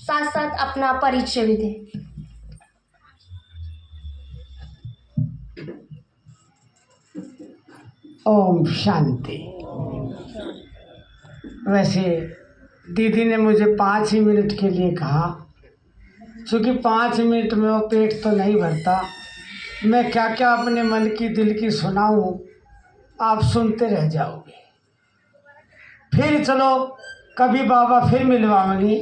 साथ साथ अपना परिचय भी दें। ओम शांति। वैसे दीदी ने मुझे 5 ही मिनट के लिए कहा, क्योंकि 5 मिनट में वो पेट तो नहीं भरता। मैं क्या क्या अपने मन की दिल की सुनाऊं, आप सुनते रह जाओगे। फिर चलो कभी बाबा फिर मिलवाएंगे,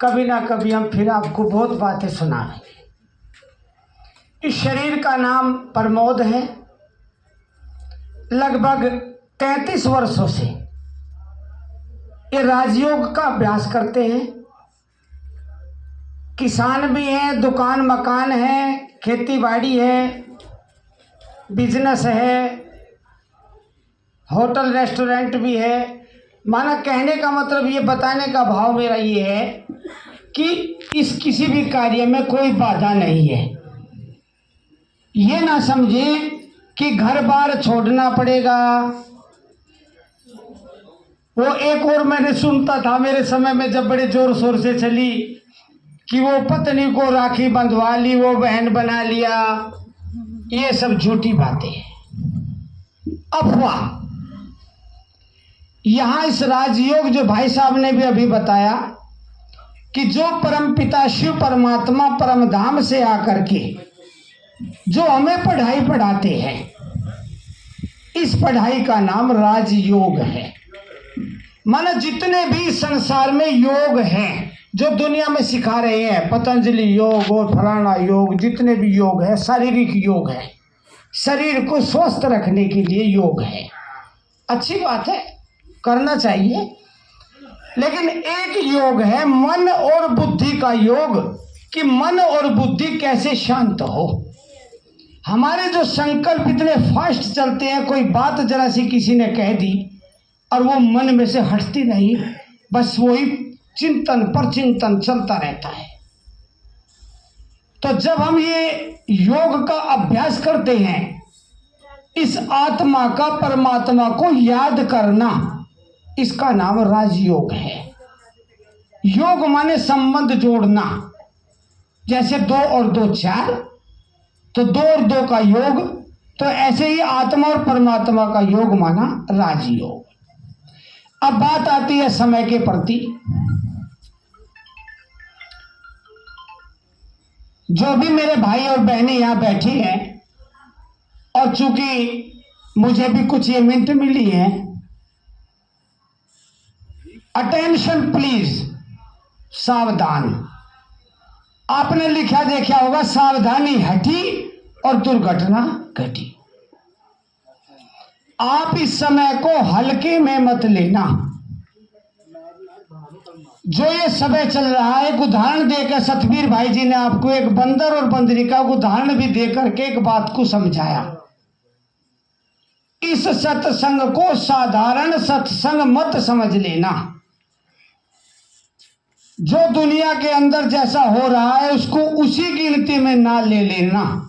कभी ना कभी हम फिर आपको बहुत बातें सुनाएंगे। इस शरीर का नाम प्रमोद है। लगभग 33 वर्षों से ये राजयोग का अभ्यास करते हैं। किसान भी हैं, दुकान मकान है, खेती बाड़ी है, बिजनेस है, होटल रेस्टोरेंट भी है। माना कहने का मतलब, ये बताने का भाव मेरा ये है कि इस किसी भी कार्य में कोई बाधा नहीं है। ये ना समझे कि घर बार छोड़ना पड़ेगा। वो एक और मैंने सुनता था मेरे समय में, जब बड़े जोर शोर से चली कि वो पत्नी को राखी बंधवा ली, वो बहन बना लिया। ये सब झूठी बातें हैं, अफवाह। यहां इस राजयोग जो भाई साहब ने भी अभी बताया कि जो परम पिता शिव परमात्मा परम धाम से आकर के जो हमें पढ़ाई पढ़ाते हैं, इस पढ़ाई का नाम राजयोग है। माना जितने भी संसार में योग हैं जो दुनिया में सिखा रहे हैं, पतंजलि योग और फलाना योग, जितने भी योग है, शारीरिक योग है, शरीर को स्वस्थ रखने के लिए योग है। अच्छी बात है, करना चाहिए। लेकिन एक योग है मन और बुद्धि का योग, कि मन और बुद्धि कैसे शांत हो। हमारे जो संकल्प इतने फास्ट चलते हैं, कोई बात जरा सी किसी ने कह दी और वो मन में से हटती नहीं, बस वही चिंतन पर चिंतन चलता रहता है। तो जब हम ये योग का अभ्यास करते हैं, इस आत्मा का परमात्मा को याद करना, इसका नाम राजयोग है। योग माने संबंध जोड़ना। जैसे 2 और 2 4, तो 2 और 2 का योग, तो ऐसे ही आत्मा और परमात्मा का योग माना राजयोग। अब बात आती है समय के प्रति। जो भी मेरे भाई और बहनें यहां बैठी हैं, और चूंकि मुझे भी कुछ ये मिनट मिली है, अटेंशन प्लीज, सावधान। आपने लिखा देखा होगा, सावधानी हटी और दुर्घटना घटी। आप इस समय को हल्के में मत लेना। जो ये समय चल रहा है, एक उदाहरण देकर सतबीर भाई जी ने आपको एक बंदर और बंदरी का उदाहरण भी देकर के एक बात को समझाया। इस सत्संग को साधारण सत्संग मत समझ लेना। जो दुनिया के अंदर जैसा हो रहा है, उसको उसी गिनती में ना ले लेना।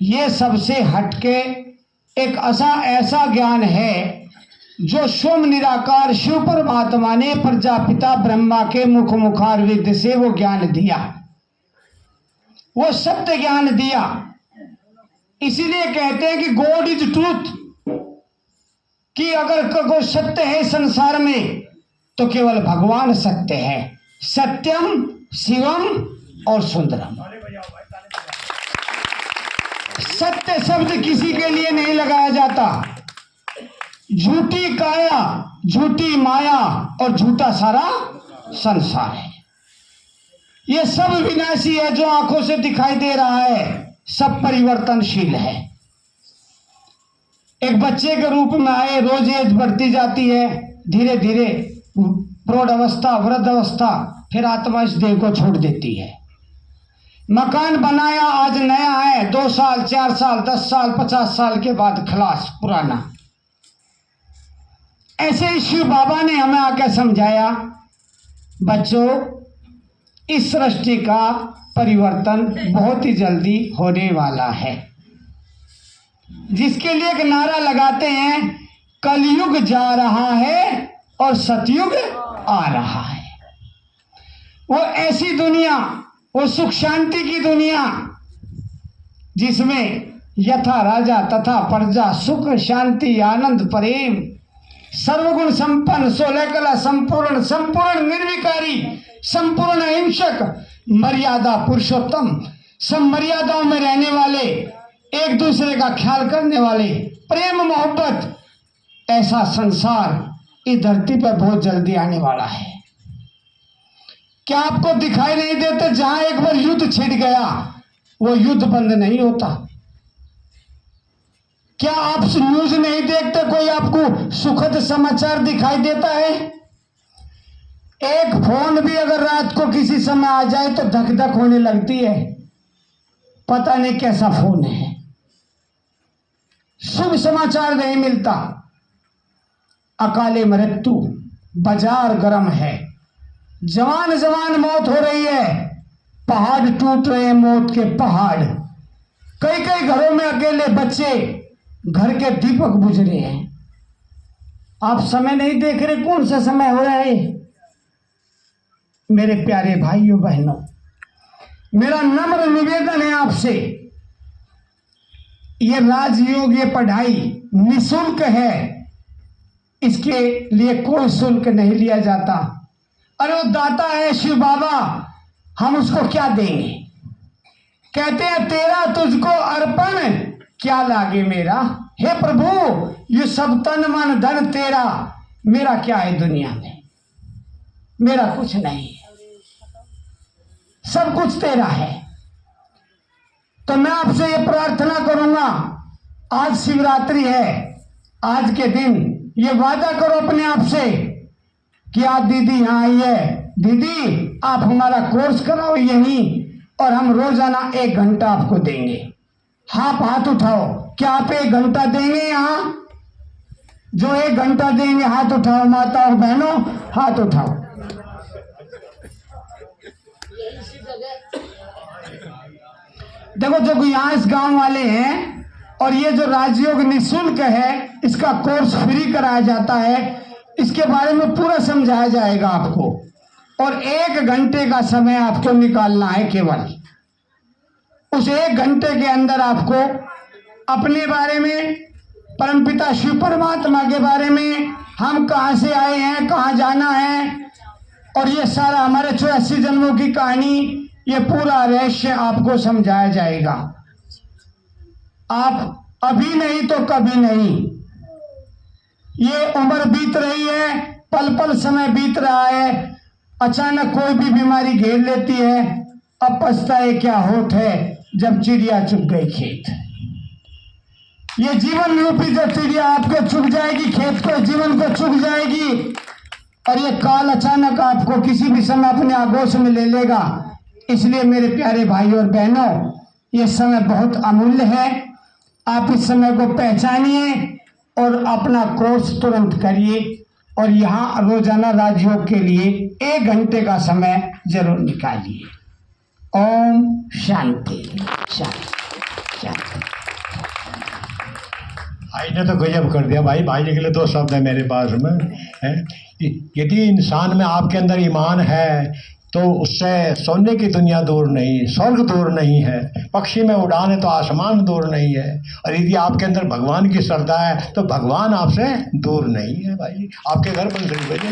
ये सबसे हटके एक ऐसा ज्ञान है जो स्वयं निराकार शिव परमात्मा ने प्रजापिता ब्रह्मा के मुखारविंद से वो ज्ञान दिया, वो सत्य ज्ञान दिया। इसीलिए कहते हैं कि गॉड इज ट्रूथ, कि अगर कोई सत्य है संसार में तो केवल भगवान सत्य है। सत्यम शिवम और सुंदरम। सत्य शब्द किसी के लिए नहीं लगाया जाता। झूठी काया, झूठी माया और झूठा सारा संसार है। ये सब विनाशी है। जो आंखों से दिखाई दे रहा है, सब परिवर्तनशील है। एक बच्चे के रूप में आए, रोज एज बढ़ती जाती है, धीरे धीरे प्रौढ़ अवस्था, वृद्ध अवस्था, फिर आत्मा इस देह को छोड़ देती है। मकान बनाया, आज नया है, 2 साल 4 साल 10 साल 50 साल के बाद खलास, पुराना। ऐसे ही शिव बाबा ने हमें आकर समझाया, बच्चों इस सृष्टि का परिवर्तन बहुत ही जल्दी होने वाला है, जिसके लिए एक नारा लगाते हैं, कलयुग जा रहा है और सतयुग आ रहा है। वो ऐसी दुनिया, वो सुख शांति की दुनिया जिसमें यथा राजा तथा प्रजा, सुख शांति आनंद प्रेम, सर्वगुण संपन्न, 16 कला संपूर्ण, संपूर्ण निर्विकारी, संपूर्ण अहिंसक, मर्यादा पुरुषोत्तम, सब मर्यादाओं में रहने वाले, एक दूसरे का ख्याल करने वाले, प्रेम मोहब्बत, ऐसा संसार इस धरती पर बहुत जल्दी आने वाला है। क्या आपको दिखाई नहीं देते जहां एक बार युद्ध छिड़ गया वो युद्ध बंद नहीं होता? क्या आप न्यूज नहीं देखते? कोई आपको सुखद समाचार दिखाई देता है? एक फोन भी अगर रात को किसी समय आ जाए तो धक धक होने लगती है, पता नहीं कैसा फोन है। शुभ समाचार नहीं मिलता, अकाले मृत्यु, बाजार गर्म है, जवान जवान मौत हो रही है, पहाड़ टूट रहे हैं, मौत के पहाड़। कई कई घरों में अकेले बच्चे, घर के दीपक बुझ रहे हैं। आप समय नहीं देख रहे, कौन सा समय हो रहा है? मेरे प्यारे भाइयों बहनों, मेरा नम्र निवेदन है आपसे, ये राजयोग, ये पढ़ाई निःशुल्क है, इसके लिए कोई शुल्क नहीं लिया जाता। अरे वो दाता है शिव बाबा, हम उसको क्या देंगे? कहते हैं तेरा तुझको अर्पण, क्या लागे मेरा? हे प्रभु, ये सब तन मन धन तेरा, मेरा क्या है दुनिया में? मेरा कुछ नहीं है, सब कुछ तेरा है। तो मैं आपसे ये प्रार्थना करूंगा, आज शिवरात्रि है, आज के दिन ये वादा करो अपने आप से कि आज दीदी यहाँ आई है, दीदी आप हमारा कोर्स कराओ यहीं, और हम रोजाना 1 घंटा आपको देंगे। आप हाथ उठाओ, क्या आप 1 घंटा देंगे? यहाँ जो 1 घंटा देंगे हाथ उठाओ, माता और बहनों हाथ उठाओ। देखो जो यहाँ इस गांव वाले हैं, और ये जो राजयोग निःशुल्क है, इसका कोर्स फ्री कराया जाता है, इसके बारे में पूरा समझाया जाएगा आपको, और 1 घंटे का समय आपको निकालना है केवल। उस 1 घंटे के अंदर आपको अपने बारे में, परमपिता शिव परमात्मा के बारे में, हम कहाँ से आए हैं, कहाँ जाना है, और ये सारा हमारे 84 जन्मों की कहानी, ये पूरा रहस्य आपको समझाया जाएगा। आप अभी नहीं तो कभी नहीं, ये उम्र बीत रही है, पल पल समय बीत रहा है, अचानक कोई भी बीमारी घेर लेती है, अब पछताए क्या होत है जब चिड़िया चुग गई खेत। ये जीवन रूपी जो चिड़िया आपको चुग जाएगी, खेत को, जीवन को चुग जाएगी, और ये काल अचानक आपको किसी भी समय अपने आगोश में ले लेगा। इसलिए मेरे प्यारे भाइयों और बहनों, ये समय बहुत अमूल्य है, आप इस समय को पहचानिए और अपना कोर्स तुरंत करिए, और यहाँ रोजाना राजयोग के लिए 1 घंटे का समय जरूर निकालिए। ओम शांति शांति शांति। भाई ने तो गजब कर दिया भाई। भाई के लिए 2 शब्द है मेरे पास में है। यदि इंसान में आपके अंदर ईमान है तो उससे सोने की दुनिया दूर नहीं, स्वर्ग दूर नहीं है, पक्षी में उड़ान है तो आसमान दूर नहीं है, और यदि आपके अंदर भगवान की श्रद्धा है तो भगवान आपसे दूर नहीं है। भाई आपके घर बंसरी बजे।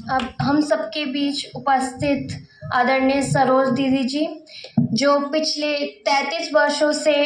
अब हम सबके बीच उपस्थित आदरणीय सरोज दीदी जी, जो पिछले 33 वर्षों से